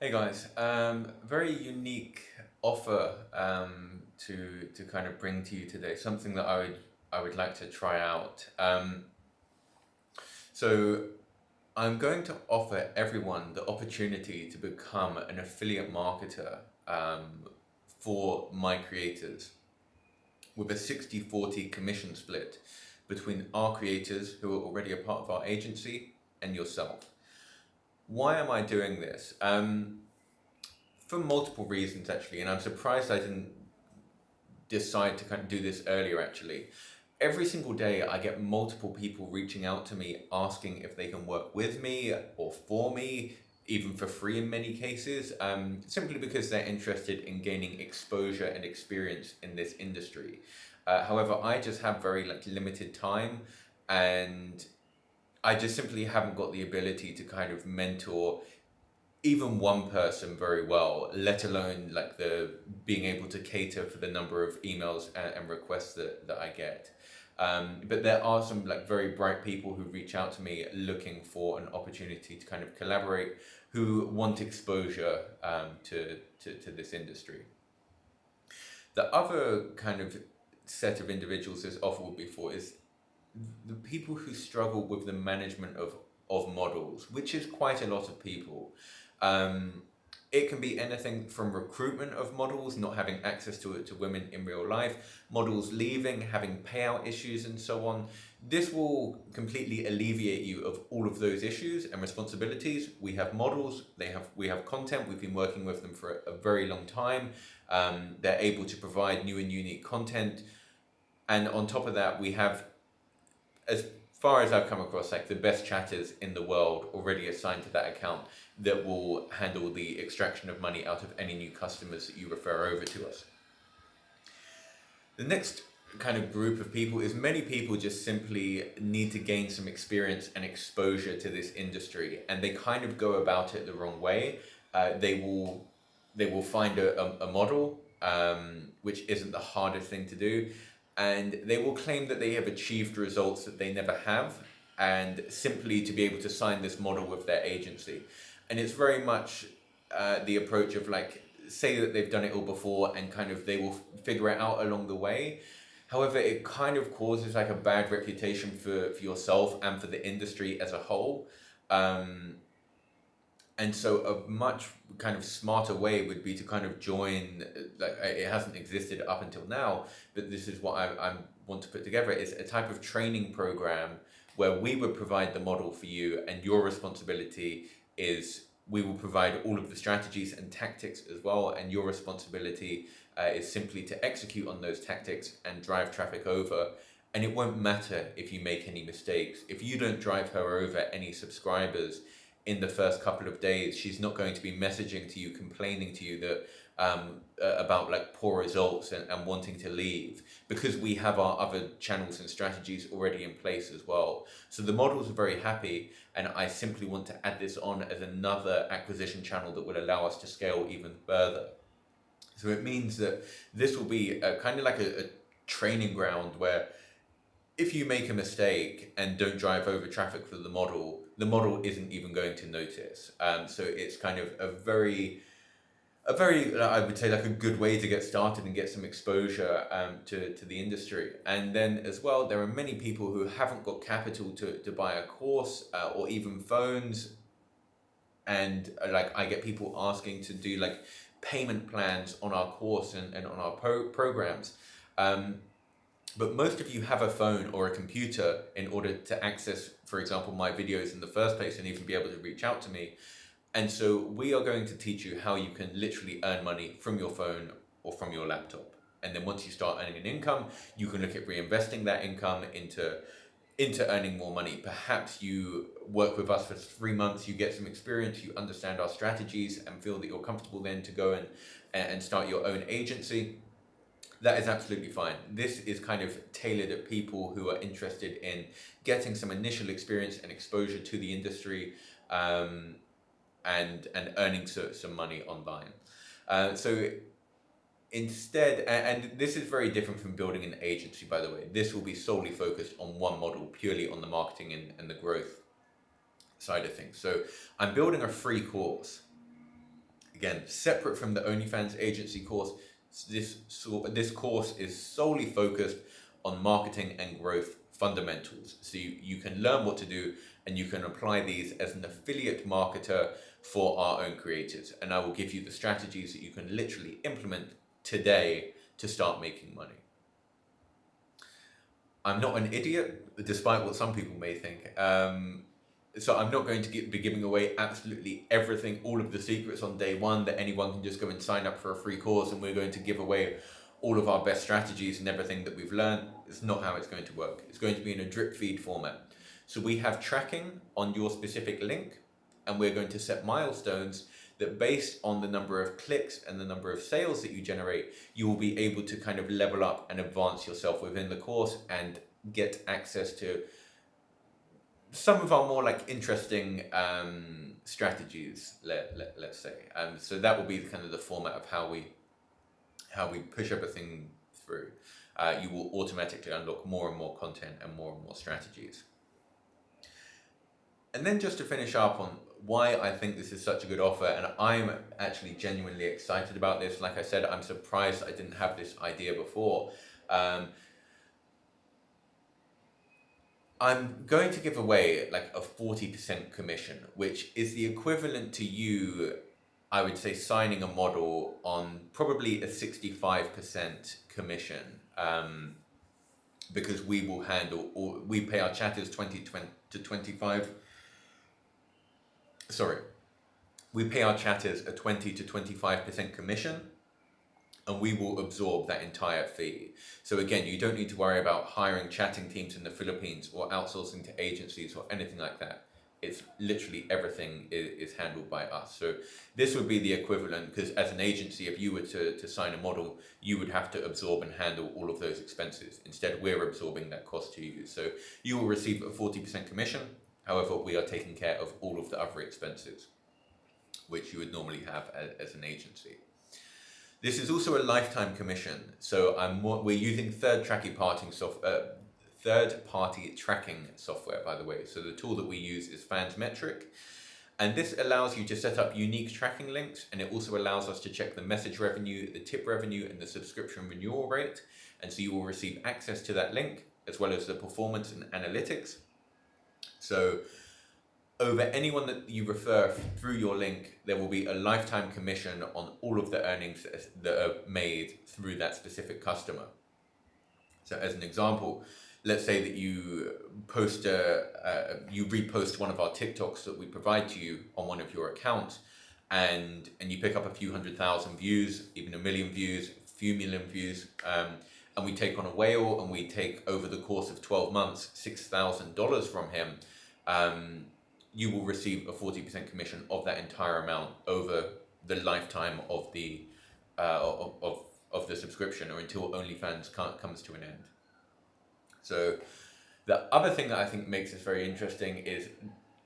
Hey guys, very unique offer to kind of bring to you today. Something that I would like to try out. So I'm going to offer everyone the opportunity to become an affiliate marketer for my creators with a 60-40 commission split between our creators who are already a part of our agency and yourself. Why am I doing this? For multiple reasons actually, and I'm surprised I didn't decide to kind of do this earlier actually. Every single day I get multiple people reaching out to me asking if they can work with me or for me, even for free in many cases, simply because they're interested in gaining exposure and experience in this industry. However, I just have very limited time, and I just simply haven't got the ability to kind of mentor even one person very well, let alone like the being able to cater for the number of emails and requests that I get. But there are some like very bright people who reach out to me looking for an opportunity to kind of collaborate, who want exposure to this industry. The other kind of set of individuals this offer would be for is the people who struggle with the management of models, which is quite a lot of people. Um, it can be anything from recruitment of models, not having access to women in real life, models leaving, having payout issues, and so on. This will completely alleviate you of all of those issues and responsibilities. We have models, we have content, we've been working with them for a very long time. They're able to provide new and unique content. And on top of that, we have, as far as I've come across, like the best chatters in the world already assigned to that account that will handle the extraction of money out of any new customers that you refer over to us. The next kind of group of people is many people just simply need to gain some experience and exposure to this industry, and they kind of go about it the wrong way. They will find a model, which isn't the hardest thing to do, and they will claim that they have achieved results that they never have, and simply to be able to sign this model with their agency. And it's very much the approach of like, say that they've done it all before and kind of they will figure it out along the way. However, it kind of causes like a bad reputation for yourself and for the industry as a whole. Um, and so a much kind of smarter way would be to kind of join, like it hasn't existed up until now, but this is what I want to put together, is a type of training program where we would provide the model for you, and your responsibility is we will provide all of the strategies and tactics as well, and your responsibility is simply to execute on those tactics and drive traffic over. And it won't matter if you make any mistakes. If you don't drive her over any subscribers in the first couple of days, she's not going to be messaging to you, complaining to you that about like poor results and wanting to leave, because we have our other channels and strategies already in place as well. So the models are very happy, and I simply want to add this on as another acquisition channel that will allow us to scale even further. So it means that this will be a kind of like a training ground where if you make a mistake and don't drive over traffic for the model isn't even going to notice. So it's kind of a very, I would say, like a good way to get started and get some exposure to the industry. And then as well, there are many people who haven't got capital to buy a course or even phones. And like I get people asking to do like payment plans on our course and on our programs. Um, but most of you have a phone or a computer in order to access, for example, my videos in the first place and even be able to reach out to me. And so we are going to teach you how you can literally earn money from your phone or from your laptop. And then once you start earning an income, you can look at reinvesting that income into earning more money. Perhaps you work with us for 3 months, you get some experience, you understand our strategies and feel that you're comfortable then to go and start your own agency. That is absolutely fine. This is kind of tailored at people who are interested in getting some initial experience and exposure to the industry, and earning some money online. So instead, and this is very different from building an agency, by the way. This will be solely focused on one model, purely on the marketing and the growth side of things. So I'm building a free course Again, separate from the OnlyFans agency course, this course is solely focused on marketing and growth fundamentals. So you can learn what to do and you can apply these as an affiliate marketer for our own creators. And I will give you the strategies that you can literally implement today to start making money. I'm not an idiot, despite what some people may think. So I'm not going to be giving away absolutely everything, all of the secrets on day one, that anyone can just go and sign up for a free course and we're going to give away all of our best strategies and everything that we've learned. It's not how it's going to work. It's going to be in a drip feed format. So we have tracking on your specific link, and we're going to set milestones that, based on the number of clicks and the number of sales that you generate, you will be able to kind of level up and advance yourself within the course and get access to some of our more like interesting strategies, let's say. So that will be kind of the format of how we push everything through. You will automatically unlock more and more content and more strategies. And then just to finish up on why I think this is such a good offer, and I'm actually genuinely excited about this. Like I said, I'm surprised I didn't have this idea before. I'm going to give away like a 40% commission, which is the equivalent to you, I would say, signing a model on probably a 65% commission. Because we will handle, or we pay our chatters 20 to 25. Sorry, we pay our chatters a 20 to 25% commission, and we will absorb that entire fee. So again, you don't need to worry about hiring chatting teams in the Philippines or outsourcing to agencies or anything like that. It's literally everything is handled by us. So this would be the equivalent, because as an agency, if you were to sign a model, you would have to absorb and handle all of those expenses. Instead, we're absorbing that cost to you. So you will receive a 40% commission. However, we are taking care of all of the other expenses, which you would normally have as an agency. This is also a lifetime commission. So we're using third-party tracking software, by the way. So the tool that we use is Fansmetric. And this allows you to set up unique tracking links, and it also allows us to check the message revenue, the tip revenue, and the subscription renewal rate. And so you will receive access to that link, as well as the performance and analytics. So over anyone that you refer through your link, there will be a lifetime commission on all of the earnings that are made through that specific customer. So as an example, let's say that you repost one of our TikToks that we provide to you on one of your accounts, and you pick up a few 100,000 views, even 1 million views, a few million views, and we take on a whale, and we take, over the course of 12 months, $6,000 from him. You will receive a 40% commission of that entire amount over the lifetime of the subscription, or until OnlyFans comes to an end. So the other thing that I think makes this very interesting is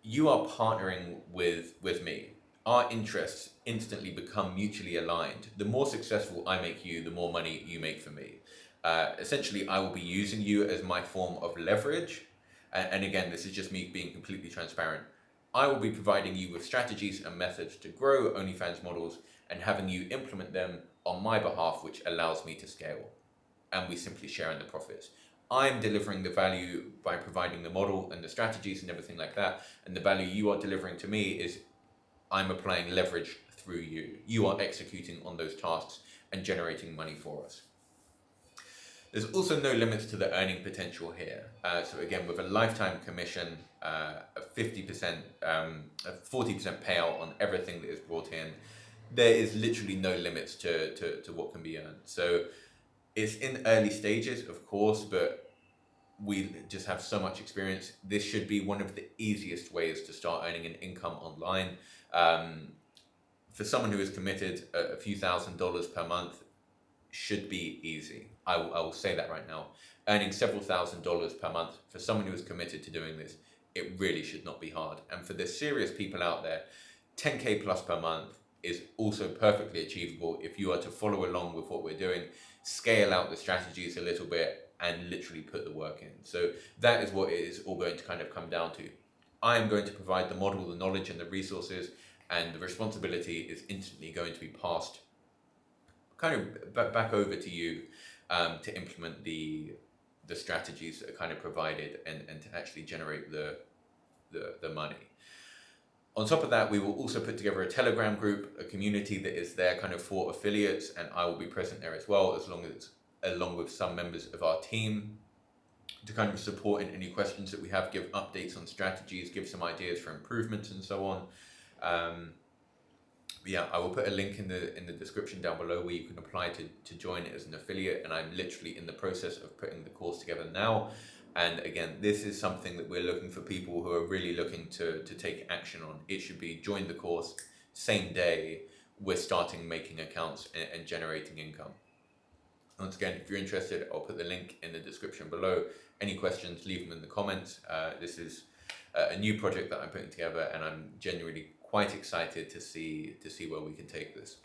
you are partnering with me. Our interests instantly become mutually aligned. The more successful I make you, the more money you make for me. Essentially, I will be using you as my form of leverage. And again, this is just me being completely transparent. I will be providing you with strategies and methods to grow OnlyFans models and having you implement them on my behalf, which allows me to scale. And we simply share in the profits. I'm delivering the value by providing the model and the strategies and everything like that. And the value you are delivering to me is I'm applying leverage through you. You are executing on those tasks and generating money for us. There's also no limits to the earning potential here. So again, with a lifetime commission, a 40% payout on everything that is brought in, there is literally no limits to what can be earned. So it's in early stages, of course, but we just have so much experience. This should be one of the easiest ways to start earning an income online. For someone who is committed, a few $1,000s per month should be easy. I will say that right now. Earning several $1,000s per month for someone who is committed to doing this, it really should not be hard. And for the serious people out there, 10K plus per month is also perfectly achievable if you are to follow along with what we're doing, scale out the strategies a little bit, and literally put the work in. So that is what it is all going to kind of come down to. I am going to provide the model, the knowledge, and the resources, and the responsibility is instantly going to be passed kind of back over to you, to implement the strategies that are kind of provided, and to actually generate the money. On top of that, we will also put together a Telegram group, a community that is there kind of for affiliates, and I will be present there as well, along with some members of our team, to kind of support in any questions that we have, give updates on strategies, give some ideas for improvements, and so on. Yeah, I will put a link in the description down below where you can apply to join it as an affiliate, and I'm literally in the process of putting the course together now. And again, this is something that we're looking for people who are really looking to take action on. It should be join the course, same day we're starting making accounts and generating income. Once again, if you're interested, I'll put the link in the description below. Any questions, leave them in the comments. This is a new project that I'm putting together, and I'm genuinely quite excited to see where we can take this.